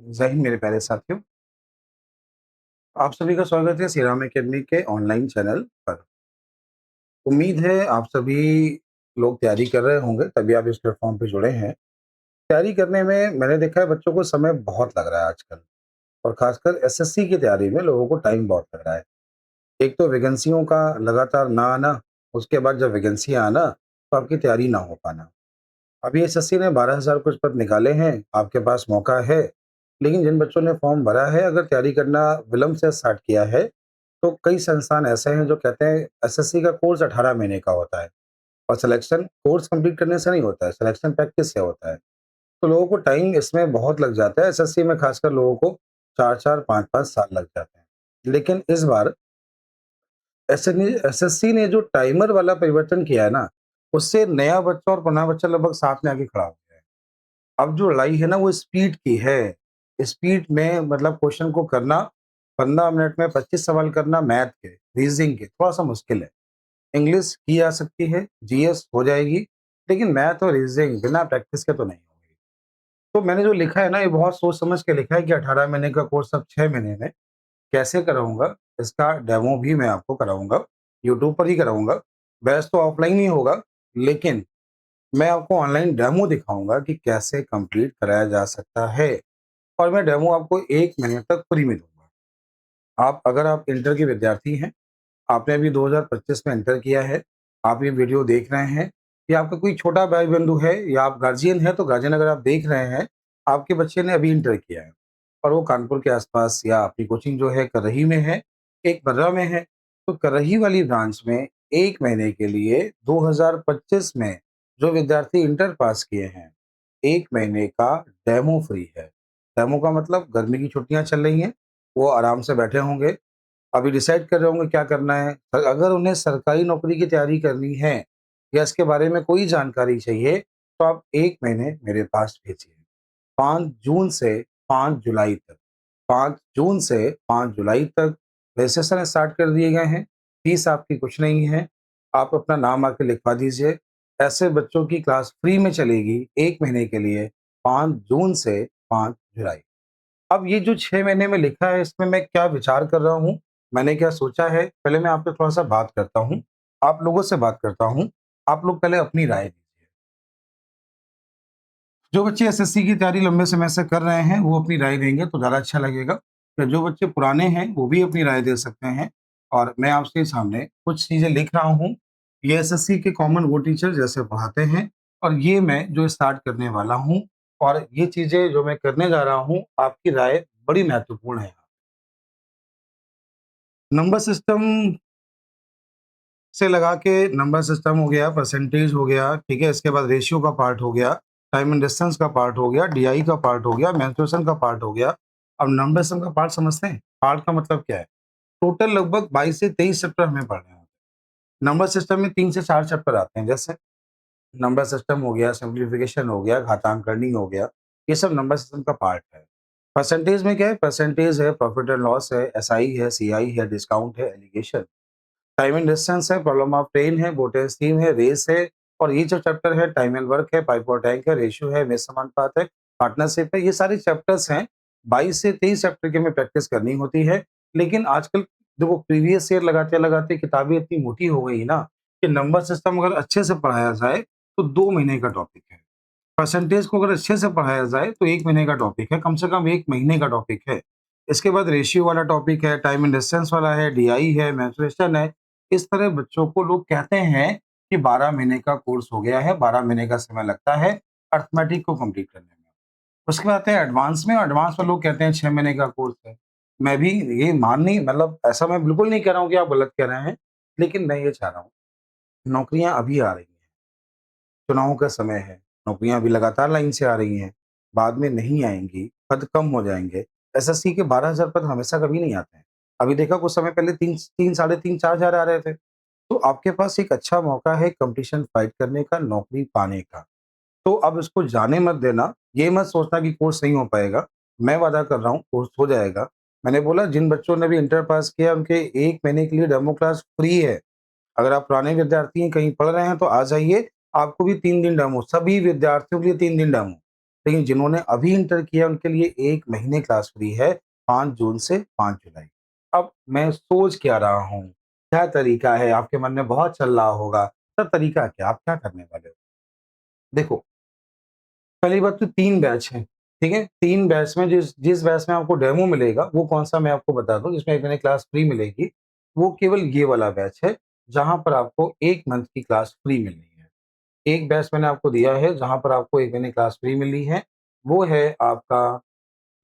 जय हिंद मेरे प्यारे साथियों। आप सभी का स्वागत है श्री राम अकेडमी के ऑनलाइन चैनल पर। उम्मीद है आप सभी लोग तैयारी कर रहे होंगे, तभी आप इस प्लेटफॉर्म पे जुड़े हैं। तैयारी करने में मैंने देखा है बच्चों को समय बहुत लग रहा है आजकल, और खासकर एसएससी की तैयारी में लोगों को टाइम बहुत लग रहा है। एक तो वैकेंसियों का लगातार ना आना, उसके बाद जब वैकेंसियाँ आना तो आपकी तैयारी ना हो पाना। अभी एसएससी ने 12,000 कुछ पद निकाले हैं, आपके पास मौका है। लेकिन जिन बच्चों ने फॉर्म भरा है, अगर तैयारी करना विलंब से स्टार्ट किया है, तो कई संस्थान ऐसे हैं जो कहते हैं एसएससी का कोर्स 18 महीने का होता है, और सिलेक्शन कोर्स कंप्लीट करने से नहीं होता है, सिलेक्शन प्रैक्टिस से होता है। तो लोगों को टाइम इसमें बहुत लग जाता है, एसएससी में खासकर लोगों को 4-4, 5-5 साल लग जाते हैं। लेकिन इस बार एसएससी ने जो टाइमर वाला परिवर्तन किया है ना, उससे नया बच्चा और पुराना बच्चा लगभग साथ में आके खड़ा हो गया है। अब जो लड़ाई है ना वो स्पीड की है। स्पीड में मतलब क्वेश्चन को करना 15 मिनट में 25 सवाल करना, मैथ के, रीजनिंग के थोड़ा-सा मुश्किल है। इंग्लिश की जा सकती है, जीएस हो जाएगी, लेकिन मैथ और रीजनिंग बिना प्रैक्टिस के तो नहीं होगी। तो मैंने जो लिखा है ना, ये बहुत सोच समझ के लिखा है कि 18 महीने का कोर्स अब 6 महीने में कैसे कराऊँगा, इसका डेमो भी मैं आपको कराऊँगा, यूट्यूब पर ही कराऊँगा। वैसे तो ऑफलाइन ही होगा, लेकिन मैं आपको ऑनलाइन डेमो दिखाऊँगा कि कैसे कंप्लीट कराया जा सकता है, और मैं डेमो आपको 1 महीने तक फ्री में दूँगा। अगर आप इंटर के विद्यार्थी हैं, आपने अभी 2025 में इंटर किया है, आप ये वीडियो देख रहे हैं, या आपका कोई छोटा भाई-बंधु है, या आप गार्जियन हैं, तो गार्जियन अगर आप देख रहे हैं, आपके बच्चे ने अभी इंटर किया है और वो कानपुर के आस-पास या अपनी कोचिंग जो है करही में है, एक बर्रा में है, तो करही वाली ब्रांच में 1 महीने के लिए 2025 में जो विद्यार्थी इंटर पास किए हैं, 1 महीने का डेमो फ्री है। डेमो का मतलब गर्मी की छुट्टियाँ चल रही हैं, वो आराम से बैठे होंगे, अभी डिसाइड कर रहे होंगे क्या करना है। अगर उन्हें सरकारी नौकरी की तैयारी करनी है या इसके बारे में कोई जानकारी चाहिए, तो आप 1 महीने मेरे पास भेजिए। 5 जून से 5 जुलाई तक, 5 जून से 5 जुलाई तक रजिस्ट्रेशन स्टार्ट कर दिए गए हैं। फीस आपकी कुछ नहीं है, आप अपना नाम आके लिखवा दीजिए। ऐसे बच्चों की क्लास फ्री में चलेगी 1 महीने के लिए, 5 जून से 5 जुलाई। अब ये जो 6 महीने में लिखा है, इसमें मैं क्या विचार कर रहा हूँ, मैंने क्या सोचा है, पहले मैं आपसे थोड़ा-सा बात करता हूँ, आप लोगों से बात करता हूँ। आप लोग पहले अपनी राय दीजिए। जो बच्चे एसएससी की तैयारी लंबे समय से कर रहे हैं, वो अपनी राय देंगे तो ज़्यादा अच्छा लगेगा। तो जो बच्चे पुराने हैं, वो भी अपनी राय दे सकते हैं, और मैं आपके सामने कुछ चीज़ें लिख रहा हूँ। ये एसएससी के कॉमन वो टीचर जैसे पढ़ाते हैं, और ये मैं जो स्टार्ट करने वाला हूँ, और ये चीज़ें जो मैं करने जा रहा हूँ, आपकी राय बड़ी महत्वपूर्ण है। नंबर सिस्टम से लगा के नंबर सिस्टम हो गया, परसेंटेज हो गया, ठीक है? इसके बाद रेशियो का पार्ट हो गया, टाइम एंड डिस्टेंस का पार्ट हो गया, डीआई का पार्ट हो गया, मेंसुरेशन का पार्ट हो गया। अब नंबर सिस्टम का पार्ट समझते हैं? पार्ट का मतलब क्या है? टोटल लगभग 22 से 23 चैप्टर हमें पढ़ने होते हैं। नंबर सिस्टम में 3 से 4 चैप्टर आते हैं, जैसे नंबर सिस्टम हो गया, सिम्प्लिफिकेशन हो गया, घातांकरणी हो गया, ये सब नंबर सिस्टम का पार्ट है। परसेंटेज में क्या है? परसेंटेज है, प्रॉफिट एंड लॉस है, एसआई है, सीआई है, डिस्काउंट है, एलिगेशन, टाइम एंड डिस्टेंस है, प्रॉब्लम ऑफ ट्रेन है, बोटेस थीम है, रेस है, और ये जो चैप्टर है टाइम एंड वर्क है, पाइप और टैंक है, रेशियो है, मेष समानुपात है, पार्टनरशिप है, ये सारे चैप्टर्स हैं। 22 से 23 चैप्टर की हमें प्रैक्टिस करनी होती है। लेकिन आजकल देखो प्रीवियस ईयर लगाते-लगाते किताबें इतनी मोटी हो गई ना, कि नंबर सिस्टम अगर अच्छे से पढ़ाया जाए तो 2 महीने का टॉपिक है। परसेंटेज को अगर अच्छे से पढ़ाया जाए तो 1 महीने का टॉपिक है, कम से कम 1 महीने का टॉपिक है। इसके बाद रेशियो वाला टॉपिक है, टाइम एंड डिस्टेंस वाला है, डीआई है, मेंसुरेशन है। इस तरह बच्चों को लोग कहते हैं कि 12 महीने का कोर्स हो गया है, 12 महीने का समय लगता है अरिथमेटिक को कंप्लीट करने में। उसके बाद आते हैं एडवांस में, एडवांस में लोग कहते हैं 6 महीने का कोर्स है। मैं भी ये मान नहीं, मतलब ऐसा मैं बिल्कुल नहीं कह रहा हूँ कि आप गलत कह रहे हैं, लेकिन मैं ये चाह रहा हूँ, नौकरियाँ अभी आ रही हैं। चुनाव का समय है, नौकरियाँ अभी लगातार लाइन से आ रही हैं, बाद में नहीं आएँगी, पद कम हो जाएँगे। एसएससी के 12,000 पद हमेशा कभी नहीं आते हैं। अभी देखा कुछ समय पहले 3 साढ़े 3 4,000 आ रहे थे। तो आपके पास एक अच्छा मौका है कॉम्पिटिशन फाइट करने का, नौकरी पाने का। तो अब इसको जाने मत देना, ये मत सोचना कि कोर्स नहीं हो पाएगा। मैं वादा कर रहा हूँ कोर्स हो जाएगा। मैंने बोला जिन बच्चों ने भी इंटर पास किया उनके 1 महीने के लिए डेमो क्लास फ्री है। अगर आप पुराने विद्यार्थी हैं, कहीं पढ़ रहे हैं तो आ जाइए, आपको भी 3 दिन डेमो, सभी विद्यार्थियों के लिए 3 दिन डेमो। लेकिन जिन्होंने अभी इंटर किया उनके लिए 1 महीने क्लास फ्री है 5 जून से 5 जुलाई। अब मैं सोच क्या रहा हूँ, क्या तरीका है? आपके मन में बहुत चल रहा होगा, सर तरीका क्या? आप क्या करने वाले हो? देखो, पहली बात तो 3 बैच हैं, ठीक है? 3 बैच में जिस जिस बैच में आपको डेमो मिलेगा, वो कौन-सा मैं आपको बता दूँ, जिसमें 1 महीने क्लास फ्री मिलेगी, वो केवल ये वाला बैच है, जहाँ पर आपको 1 मंथ की क्लास फ्री मिलनी है। एक बैच मैंने आपको दिया है, जहाँ पर आपको 1 महीने क्लास फ्री मिली है, वो है आपका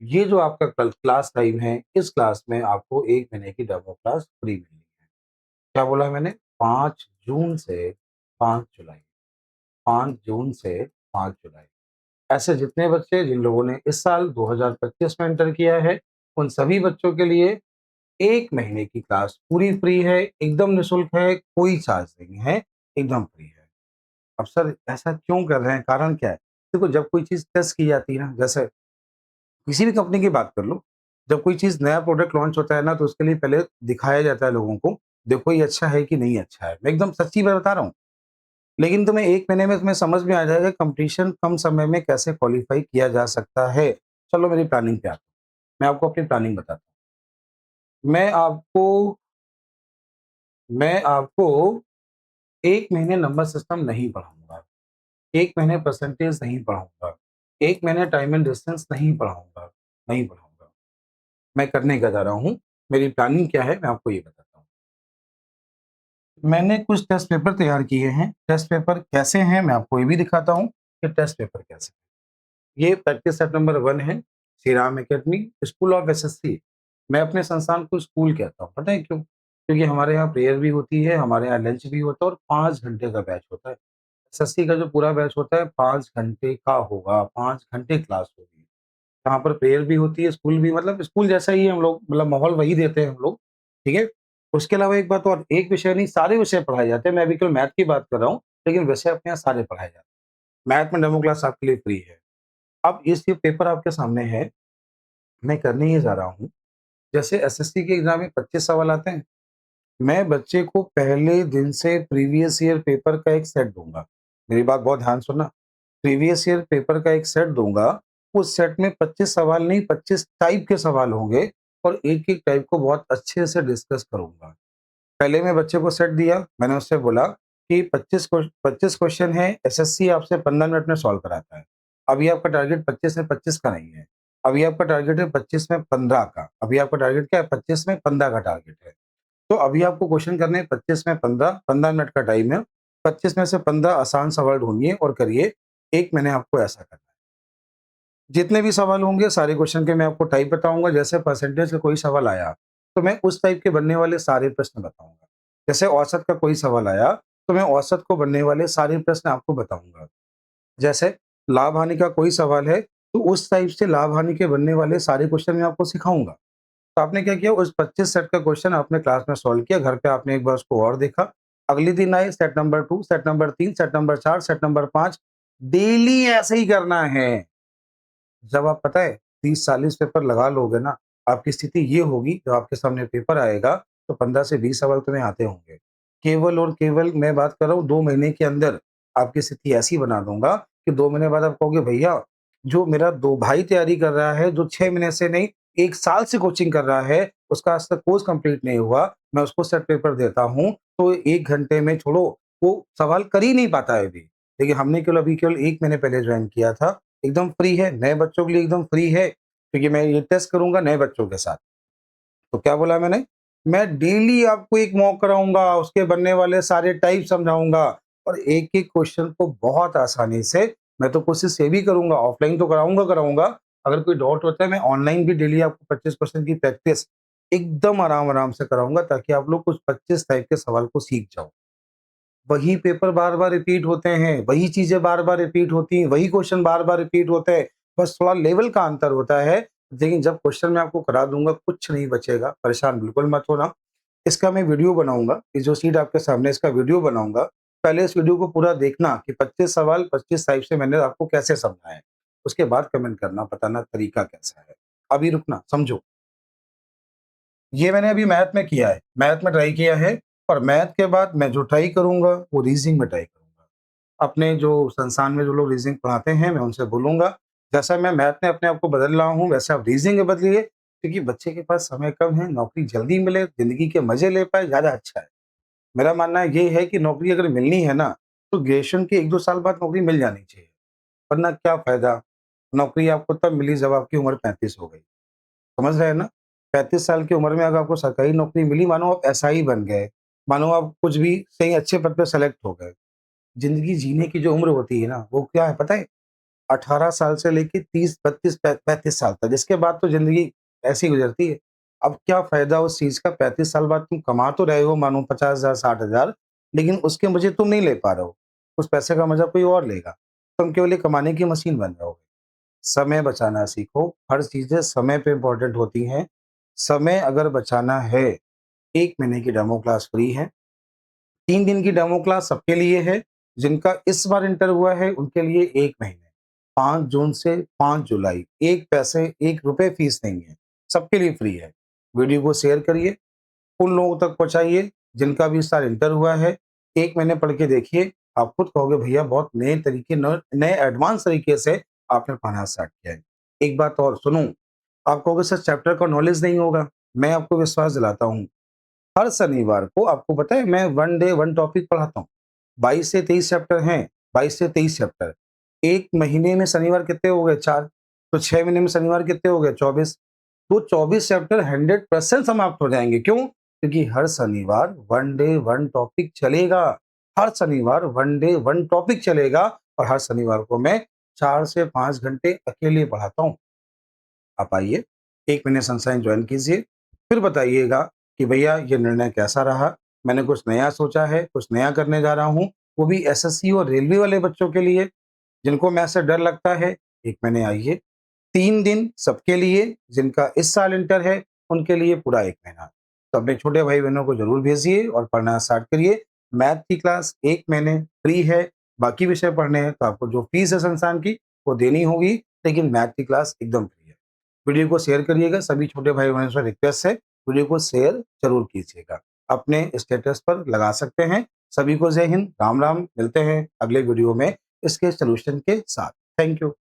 ये जो आपका कल क्लास टाइम है, इस क्लास में आपको 1 महीने की डेमो क्लास फ्री मिलनी है। क्या बोला मैंने? 5 जून से 5 जुलाई, 5 जून से 5 जुलाई। ऐसे जितने बच्चे जिन लोगों ने इस साल 2025 में एंटर किया है, उन सभी बच्चों के लिए 1 महीने की क्लास पूरी फ्री है, एकदम निःशुल्क है, कोई चार्ज नहीं है, एकदम फ्री है। अब सर ऐसा क्यों कर रहे हैं? कारण क्या है? देखो जब कोई चीज़ टेस्ट की जाती है ना, जैसे किसी भी कंपनी की बात कर लो, जब कोई चीज़ नया प्रोडक्ट लॉन्च होता है ना, तो उसके लिए पहले दिखाया जाता है लोगों को, देखो ये अच्छा है कि नहीं अच्छा है। मैं एकदम सच्ची बात बता रहा हूँ। लेकिन तुम्हें 1 महीने में तुम्हें समझ में आ जाएगा कॉम्पिटिशन कम समय में कैसे क्वालीफाई किया जा सकता है। चलो मेरी प्लानिंग पे आते हैं। मैं आपको अपनी प्लानिंग बताता हूँ। मैं आपको 1 महीने नंबर सिस्टम नहीं पढ़ाऊँगा, 1 महीने परसेंटेज नहीं पढ़ाऊँगा, 1 महीने टाइम एंड डिस्टेंस नहीं पढ़ाऊँगा, नहीं पढ़ाऊँगा। मैं करने क्या जा रहा हूँ, मेरी प्लानिंग क्या है, मैं आपको ये बताता हूँ। मैंने कुछ टेस्ट पेपर तैयार किए हैं, टेस्ट पेपर कैसे हैं, मैं आपको ये भी दिखाता हूँ कि टेस्ट पेपर कैसे हैं। ये प्रैक्टिस सेट नंबर 1 है, Shri Ram academy, school of SSC. मैं अपने संस्थान को स्कूल कहता हूँ, पता है क्यों? क्योंकि हमारे यहाँ प्रेयर भी होती है, हमारे यहाँ लंच भी होता है और 5 घंटे का बैच होता है। एसएससी का जो पूरा बैच होता है 5 घंटे का होगा, 5 घंटे क्लास होगी। यहाँ पर प्रेयर भी होती है, स्कूल भी मतलब स्कूल जैसा ही है हम लोग, मतलब माहौल वही देते हैं हम लोग, ठीक है? उसके अलावा एक बात और, एक विषय नहीं सारे विषय पढ़ाए जाते हैं, मैं अभी केवल मैथ की बात कर रहा हूँ, लेकिन विषय अपने यहाँ सारे पढ़ाए जाते हैं। मैथ में डेमो क्लास आपके लिए फ्री है। अब इस ये पेपर आपके सामने है, मैं करने ये जा रहा हूँ, जैसे एसएससी के एग्ज़ाम में 25 सवाल आते हैं, मैं बच्चे को पहले दिन से प्रीवियस ईयर पेपर का एक सेट दूँगा। मेरी बात बहुत ध्यान से सुनना। प्रीवियस ईयर पेपर का एक सेट दूँगा, उस सेट में 25 सवाल नहीं 25 टाइप के सवाल होंगे और एक-एक टाइप को बहुत अच्छे से डिस्कस करूँगा। पहले मैं बच्चे को सेट दिया, मैंने उससे बोला कि 25 क्वेश्चन हैं, एसएससी आपसे 15 मिनट में सॉल्व कराता है। अभी आपका टारगेट 25 में 25 का नहीं है, अभी आपका टारगेट है 25 में 15 का। अभी आपका टारगेट क्या है? 25 में 15 का टारगेट है। तो अभी आपको क्वेश्चन करने हैं 25 में 15, 15 मिनट का टाइम है। 25 में से 15 आसान सवाल ढूँढिए और करिए। एक मैंने आपको ऐसा करना है। जितने भी सवाल होंगे सारे क्वेश्चन के मैं आपको टाइप बताऊँगा, जैसे परसेंटेज का कोई सवाल आया, तो मैं उस टाइप के बनने वाले सारे प्रश्न बताऊँगा। जैसे औसत का कोई सवाल आया, तो मैं औसत को बनने वाले सारे प्रश्न आपको बताऊँगा। जैसे लाभ-हानि का कोई सवाल है, तो उस टाइप से लाभ-हानि के बनने वाले सारे क्वेश्चन मैं आपको सिखाऊँगा। तो आपने क्या किया, उस 25 सेट का क्वेश्चन आपने क्लास में सॉल्व किया, घर पे आपने एक बार उसको और देखा। अगले दिन आए set number 2, set number 3, set number 4, set number 5, daily ऐसे ही करना है। जब आप पता है 30-40 पेपर लगा लोगे ना, आपकी स्थिति ये होगी, जब आपके सामने पेपर आएगा, तो 15 से 20 सवाल तुम्हें आते होंगे। केवल और केवल मैं बात कर रहा हूँ 2 महीने के अंदर आपकी स्थिति ऐसी बना दूँगा कि 2 महीने बाद आप कहोगे भैया, जो मेरा 2 भाई तैयारी कर रहा है, जो 6 महीने से नहीं 1 साल से कोचिंग कर रहा है, उसका आज तक कोर्स कंप्लीट नहीं हुआ, मैं उसको सेट पेपर देता हूँ, तो 1 घंटे में छोड़ो, वो सवाल कर ही नहीं पाता है अभी। देखिए हमने केवल 1 महीने पहले जॉइन किया था, एकदम फ्री है, नए बच्चों के लिए एकदम फ्री है, क्योंकि मैं ये टेस्ट करूँगा नए बच्चों के साथ। तो क्या बोला मैंने? मैं डेली आपको एक मॉक कराऊँगा, उसके बनने वाले सारे टाइप समझाऊँगा और एक-एक क्वेश्चन को बहुत आसानी से मैं तो कोशिश ये भी करूँगा, ऑफलाइन तो कराऊँगा, अगर कोई डाउट होता है मैं ऑनलाइन भी डेली आपको 25 क्वेश्चन की प्रैक्टिस एकदम आराम-आराम से कराऊँगा, ताकि आप लोग कुछ 25 टाइप के सवाल को सीख जाओ। वही पेपर बार-बार रिपीट होते हैं, वही चीज़ें बार-बार रिपीट होती हैं, वही क्वेश्चन बार-बार रिपीट होते हैं, बस थोड़ा लेवल का अंतर होता है। लेकिन जब क्वेश्चन मैं आपको करा दूँगा, कुछ नहीं बचेगा, परेशान बिल्कुल मत होना। इसका मैं वीडियो बनाऊँगा, ये जो सीट आपके सामने है इसका वीडियो बनाऊँगा। पहले इस वीडियो को पूरा देखना कि 25 सवाल 25 टाइप से मैंने आपको कैसे समझाए। उसके बाद कमेंट करना, बताना तरीका कैसा है। अभी रुकना, समझो। ये मैंने अभी मैथ में किया है, मैथ में ट्राई किया है और मैथ के बाद मैं जो ट्राई करूँगा, वो रीज़निंग में ट्राई करूँगा। अपने जो संस्थान में जो लोग रीज़निंग पढ़ाते हैं, मैं उनसे बोलूँगा, जैसा मैं मैथ में अपने आप को बदल रहा हूँ, वैसे आप रीज़निंग में बदलिए, क्योंकि बच्चे के पास समय कम है, नौकरी जल्दी मिले, ज़िंदगी के मज़े ले पाए, ज़्यादा अच्छा है। मेरा मानना ये है कि नौकरी अगर मिलनी है ना, तो ग्रेजुएशन के 1-2 साल बाद नौकरी मिल जानी चाहिए, वरना क्या फ़ायदा? नौकरी आपको तब मिली जब आपकी उम्र 35 हो गई। समझ रहे हैं ना? 35 साल की उम्र में अगर आपको सरकारी नौकरी मिली, मानो आप एसआई बन गए, मानो आप कुछ भी कहीं अच्छे पद पे सेलेक्ट हो गए। ज़िंदगी जीने की जो उम्र होती है ना, वो क्या है पता है? 18 साल से लेके 30, 32, 35 साल तक, इसके बाद तो ज़िंदगी ऐसे ही गुज़रती है। अब क्या फ़ायदा उस चीज़ का, 35 साल बाद तुम कमा तो रहे हो मानो 50,000, 60,000, लेकिन उसके मज़े तुम नहीं ले पा रहे हो। उस पैसे का मज़ा कोई और लेगा। तुम केवल एक कमाने की मशीन बन जाओगे। समय बचाना सीखो, हर चीज़ें समय पे इम्पोर्टेंट होती हैं। समय अगर बचाना है, 1 महीने की डेमो क्लास फ्री है। 3 दिन की डेमो क्लास सबके लिए है, जिनका इस बार इंटर हुआ है उनके लिए 1 महीने, 5 जून से 5 जुलाई, 1 पैसे, 1 रुपए फीस नहीं है, सबके लिए फ्री है। वीडियो को शेयर करिए, उन लोगों तक पहुँचाइए जिनका भी इस साल इंटर हुआ है, 1 महीने पढ़ के देखिए, आप खुद कहोगे भैया बहुत नए तरीके न नए एडवांस तरीके से आपने पढ़ाना स्टार्ट किया है। एक बात और सुनूँ, आप कहोगे सर चैप्टर का नॉलेज नहीं होगा, मैं आपको विश्वास दिलाता हूँ, हर शनिवार को आपको पता है मैं 1 डे 1 टॉपिक पढ़ाता हूँ। 22 से 23 चैप्टर हैं, 22 से 23 चैप्टर। 1 महीने में शनिवार कितने हो गए 4, तो 6 महीने में शनिवार कितने हो गए 24। तो 24 चैप्टर 100% समाप्त हो जाएँगे, क्यों? क्योंकि हर शनिवार 1 डे 1 टॉपिक चलेगा। हर शनिवार 1 डे 1 टॉपिक चलेगा और हर शनिवार को मैं 4 से 5 घंटे अकेले पढ़ाता हूँ। आप आइए, 1 महीने सनशाइन जॉइन कीजिए, फिर बताइएगा कि भैया ये निर्णय कैसा रहा? मैंने कुछ नया सोचा है, कुछ नया करने जा रहा हूँ, वो भी एसएससी और रेलवे वाले बच्चों के लिए, जिनको मैथ से डर लगता है, 1 महीने आइए। 3 दिन सबके लिए, जिनका इस साल इंटर है, उनके लिए पूरा 1 महीना। तो अपने छोटे भाई-बहनों को ज़रूर भेजिए और पढ़ना स्टार्ट करिए। मैथ की क्लास 1 महीने फ्री है, बाकी विषय पढ़ने हैं तो आपको जो फीस है संस्थान की, वो देनी होगी, लेकिन मैथ की क्लास एकदम फ्री है। वीडियो को शेयर करिएगा, सभी छोटे भाई-बहनों से रिक्वेस्ट है, वीडियो को शेयर ज़रूर कीजिएगा। अपने स्टेटस पर लगा सकते हैं। सभी को जय हिंद, राम-राम, मिलते हैं अगले वीडियो में इसके सॉल्यूशन के साथ। Thank you.